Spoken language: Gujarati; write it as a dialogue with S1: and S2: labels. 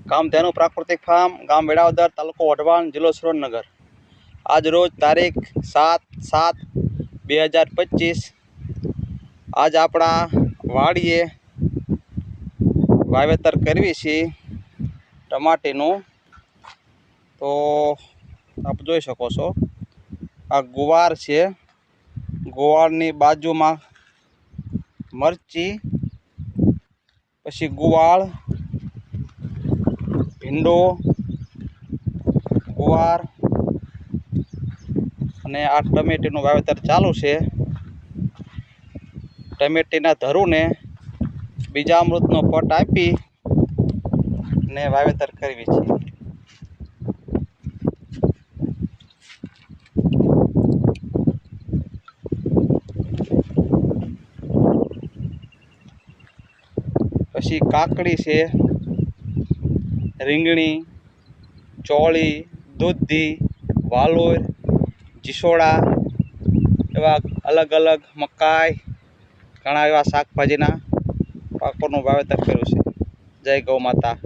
S1: કામધેનુ પ્રાકૃતિક ફાર્મ, ગામ વેળાવદર, તાલુકો વઢવાણ, જિલ્લો સુરેન્દ્રનગર। આજ રોજ તારીખ 7/7/2025 આજ આપણા વાડીએ વાવેતર કરવી છે ટમાટીનું। તો આપ જોઈ શકો છો આ ગુવાર છે, ગુવારની બાજુમાં મરચી, પછી ગુવાળ, ભીંડો, ગુવાર અને આ ટમેટીનું વાવેતર ચાલુ છે। ટમેટીના ધરુને બીજામૃતનો પટ આપી ને વાવેતર કરવી છે। પછી કાકડી છે, રીંગણી, ચોળી, દૂધી, વાલોર, જીસોડા એવા અલગ અલગ મકાઈ, ઘણા એવા શાકભાજીના પાકોનું વાવેતર કર્યું છે। જય ગૌ માતા।